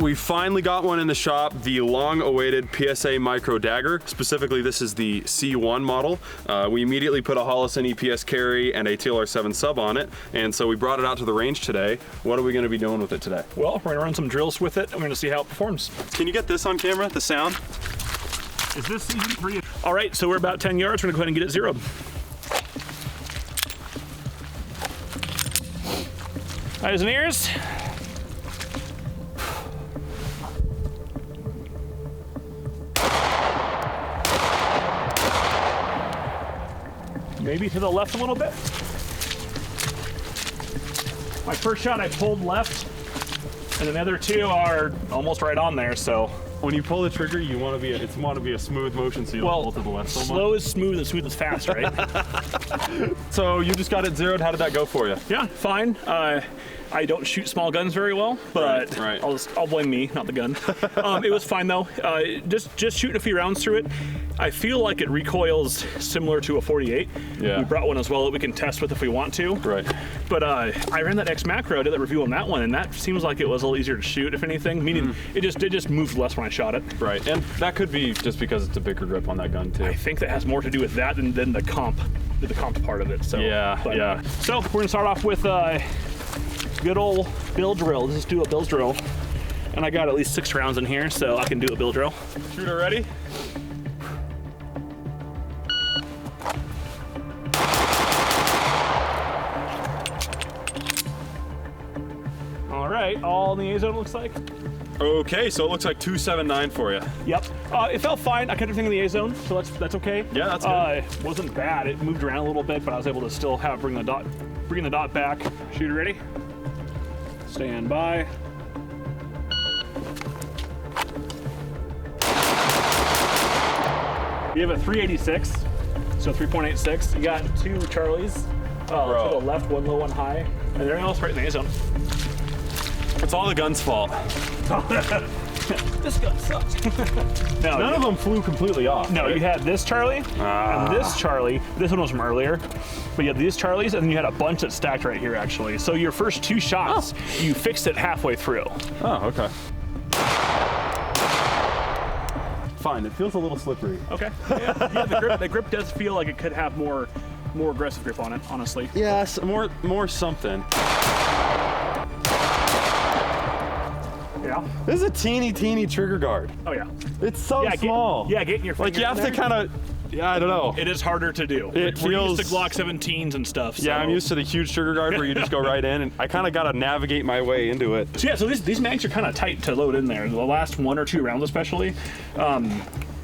We finally got one in the shop, the long-awaited PSA Micro Dagger. Specifically, this is the C1 model. We immediately put a Holosun EPS carry and a TLR7 sub on it, and so we brought it out to the range today. What are we gonna be doing with it today? Well, we're gonna run some drills with it. I'm gonna see how it performs. Can you get this on camera, the sound? Is this season 3? All right, so we're about 10 yards. We're gonna go ahead and get it zeroed. Eyes and ears. Maybe to the left a little bit. My first shot I pulled left, and the other two are almost right on there, so. When you pull the trigger, you want to be a smooth motion, so you don't pull to the left so much. Slow is smooth and smooth is fast, right? So you just got it zeroed. How did that go for you? Yeah, fine. I don't shoot small guns very well, but right. I'll blame me, not the gun. It was fine though. Just shooting a few rounds through it. I feel like it recoils similar to a 48. Yeah. We brought one as well that we can test with if we want to. Right. But I ran that X Macro, did that review on that one, and that seems like it was a little easier to shoot, if anything. Meaning it just moved less when I shot it. Right, and that could be just because it's a bigger grip on that gun too. I think that has more to do with that than the comp part of it. So yeah. So we're gonna start off with good old bill drill. Let's just do a bill drill. And I got at least 6 rounds in here, so I can do a bill drill. Shooter ready? All right, all in the A zone looks like. Okay, so it looks like 279 for you. Yep, it felt fine. I kept everything in the A zone, so that's okay. Yeah, that's good. It wasn't bad. It moved around a little bit, but I was able to still bring the dot back. Shooter ready? Stand by. You have a 386, so 3.86. You got 2 Charlies, to the left, one low, one high, and everything else right in the A zone. It's all the gun's fault. This gun sucks. No, None of them flew completely off. No, right? you had this Charlie and this Charlie. This one was from earlier. But you had these Charlies, and then you had a bunch that stacked right here, actually. So your first 2 shots, you fixed it halfway through. Oh, okay. Fine, it feels a little slippery. Okay. Yeah, the grip does feel like it could have more aggressive grip on it, honestly. Yes, more something. Yeah. This is a teeny trigger guard. Oh yeah. It's so small. Getting your finger like you have to kind of. Yeah, I don't know. It is harder to do. It We're feels used to Glock 17s and stuff. So. Yeah, I'm used to the huge trigger guard where you just go right in, and I kind of got to navigate my way into it. So yeah, so these mags are kind of tight to load in there. The last 1 or 2 rounds especially.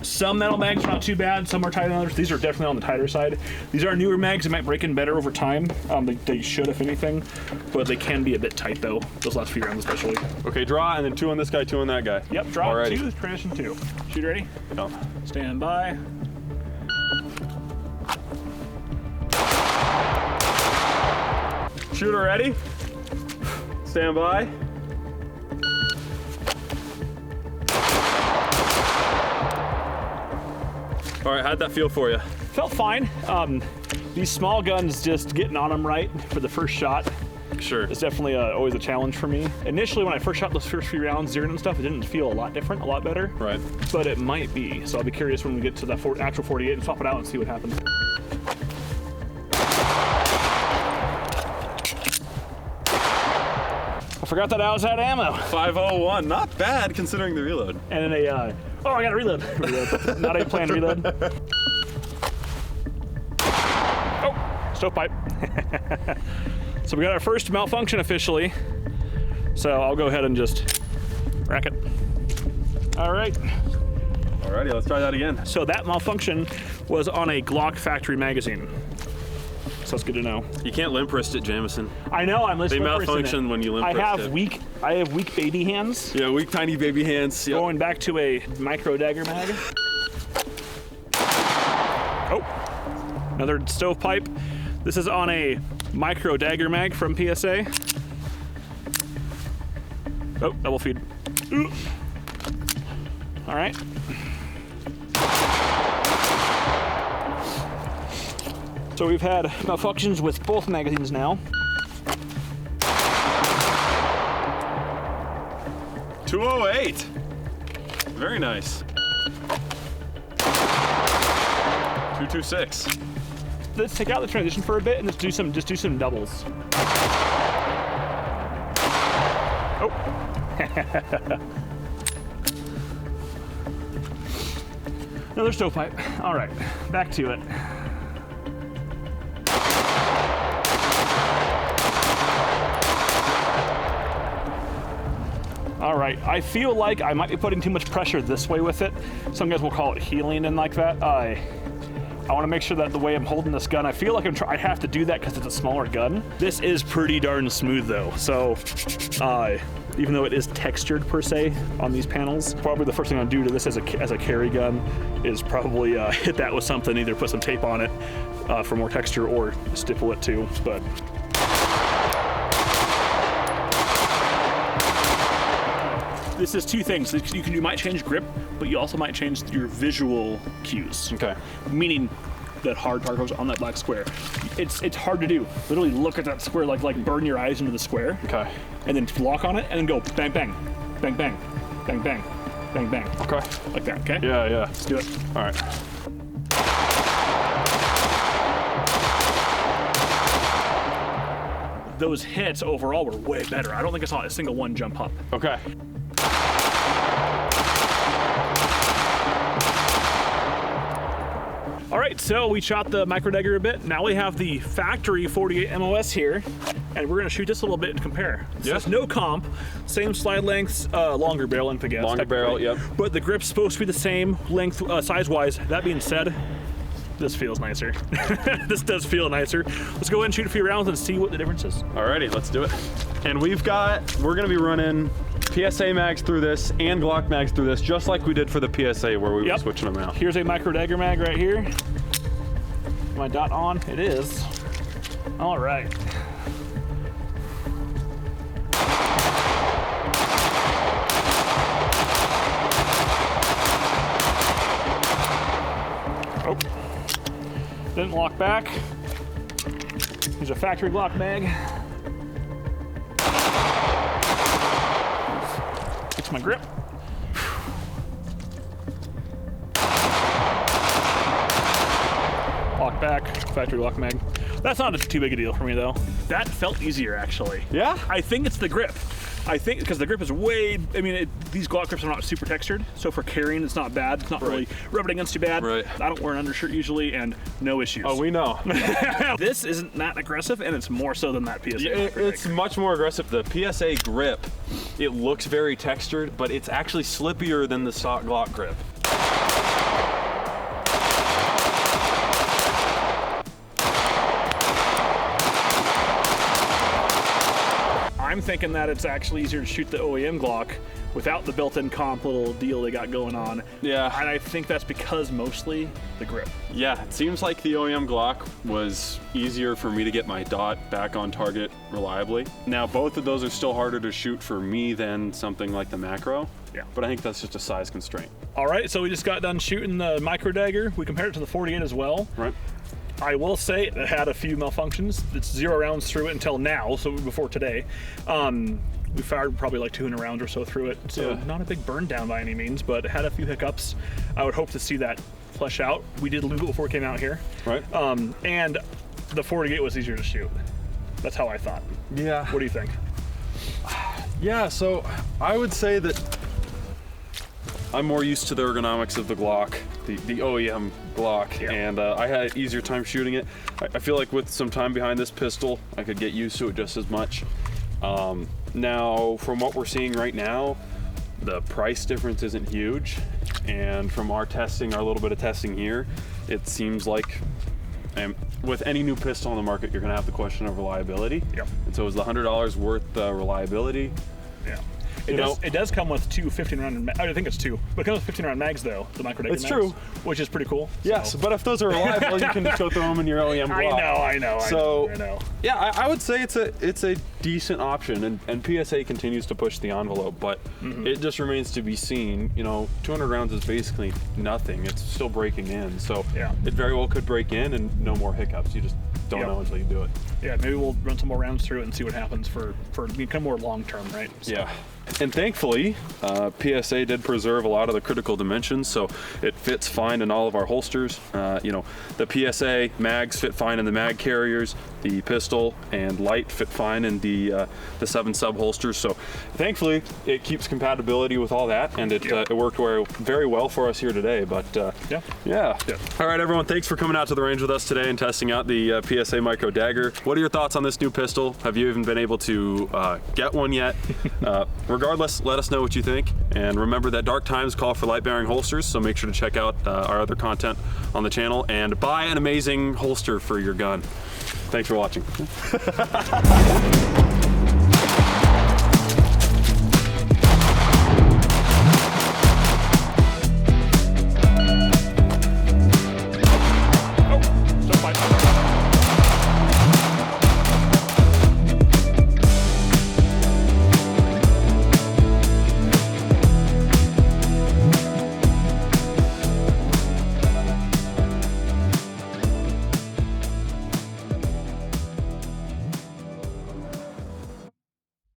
Some metal mags are not too bad, some are tighter than others. These are definitely on the tighter side. These are newer mags, they might break in better over time. They should, if anything, but they can be a bit tight though, those last few rounds especially. Okay, draw, and then 2 on this guy, 2 on that guy. Yep, draw, Alrighty. 2, transition 2. Shoot ready? Yep. Stand by. Shooter ready? Stand by. All right, how'd that feel for you? Felt fine. These small guns, just getting on them right for the first shot. Sure. It's definitely always a challenge for me. Initially, when I first shot those first few rounds, zeroing and stuff, it didn't feel a lot different, a lot better. Right. But it might be. So I'll be curious when we get to the actual 48 and swap it out and see what happens. I forgot that I was out of ammo. 501, not bad considering the reload. And then I gotta reload. Not a planned reload. Oh, stovepipe. So we got our first malfunction officially. So I'll go ahead and just rack it. All right. Alrighty, let's try that again. So that malfunction was on a Glock factory magazine. So that's good to know. You can't limp wrist it, Jameson. I know, I'm They malfunction when you limp wrist it. I have weak baby hands. Yeah, weak tiny baby hands. Yep. Going back to a Micro Dagger mag. Oh, another stovepipe. This is on a Micro Dagger mag from PSA. Oh, double feed. Ooh. All right. So we've had malfunctions with both magazines now. 208. Very nice. 226. Let's take out the transition for a bit and just do some doubles. Oh. Another stovepipe. All right, back to it. All right, I feel like I might be putting too much pressure this way with it. Some guys will call it healing and like that. I want to make sure that the way I'm holding this gun, I feel like I have to do that because it's a smaller gun. This is pretty darn smooth though. So even though it is textured per se on these panels, probably the first thing I'll do to this as a carry gun is probably hit that with something, either put some tape on it for more texture or stipple it too, but. This is two things. You might change grip, but you also might change your visual cues. Okay. Meaning that hard target goes on that black square. It's hard to do. Literally look at that square, like burn your eyes into the square. Okay. And then lock on it, and then go bang, bang, bang, bang, bang, bang, bang, bang. Okay. Like that, okay? Yeah, yeah. Let's do it. All right. Those hits overall were way better. I don't think I saw a single one jump up. Okay. All right, so we shot the Micro Dagger a bit. Now we have the factory 48 MOS here, and we're gonna shoot this a little bit and compare. So Yeah. it's no comp, same slide lengths, longer barrel length, I guess. Longer barrel, yep. But the grip's supposed to be the same length, size-wise. That being said, this feels nicer. This does feel nicer. Let's go ahead and shoot a few rounds and see what the difference is. Alrighty, let's do it. And we're gonna be running PSA mags through this and Glock mags through this, just like we did for the PSA where we were switching them out. Here's a Micro Dagger mag right here. My dot on, it is. All right. Oh, didn't lock back. Here's a factory Glock mag. Fix my grip. Lock back, factory lock mag. That's not too big a deal for me though. That felt easier actually. Yeah? I think it's the grip. I think because the grip is these Glock grips are not super textured, so for carrying it's not bad. It's not really rubbing against you bad. Right. I don't wear an undershirt usually, and no issues. Oh, we know. This isn't that aggressive, and it's more so than that PSA. Yeah, it's much more aggressive. The PSA grip, it looks very textured, but it's actually slippier than the stock Glock grip. I'm thinking that it's actually easier to shoot the OEM Glock without the built-in comp little deal they got going on. Yeah. And I think that's because mostly the grip. Yeah, it seems like the OEM Glock was easier for me to get my dot back on target reliably. Now, both of those are still harder to shoot for me than something like the Macro. Yeah. But I think that's just a size constraint. All right, so we just got done shooting the Micro Dagger. We compared it to the 48 as well. Right. I will say it had a few malfunctions. It's 0 rounds through it until now, so before today. We fired probably like 200 rounds or so through it, so not a big burn down by any means, but it had a few hiccups. I would hope to see that flesh out. We did lube it before it came out here. Right. And the 48 was easier to shoot. That's how I thought. Yeah. What do you think? Yeah, so I would say that I'm more used to the ergonomics of the Glock, the OEM Glock, and I had an easier time shooting it. I feel like with some time behind this pistol, I could get used to it just as much. Now, from what we're seeing right now, the price difference isn't huge, and from our little bit of testing here, it seems like with any new pistol on the market, you're gonna have the question of reliability. Yep. And so is the $100 worth reliability? Yeah. It does come with two 15-round. I think it's two, but it comes with 15-round mags though. The Micro Dagger It's mags, true, which is pretty cool. Yes, so. but if those are reliable, you can go throw them in your OEM Glock. I know. Yeah, I would say it's a decent option, and PSA continues to push the envelope, but it just remains to be seen. 200 rounds is basically nothing. It's still breaking in, so it very well could break in and no more hiccups. You just don't Yep. know until you do it. Yeah, maybe we'll run some more rounds through it and see what happens for become more long term, right? So, Yeah. And thankfully, PSA did preserve a lot of the critical dimensions, so it fits fine in all of our holsters. You know, the PSA mags fit fine in the mag carriers, the pistol and light fit fine in the 7 sub holsters. So thankfully, it keeps compatibility with all that, and it worked very well for us here today. But yeah. All right, everyone, thanks for coming out to the range with us today and testing out the PSA Micro Dagger. What are your thoughts on this new pistol? Have you even been able to get one yet? Regardless, let us know what you think. And remember that dark times call for light-bearing holsters, so make sure to check out our other content on the channel and buy an amazing holster for your gun. Thanks for watching.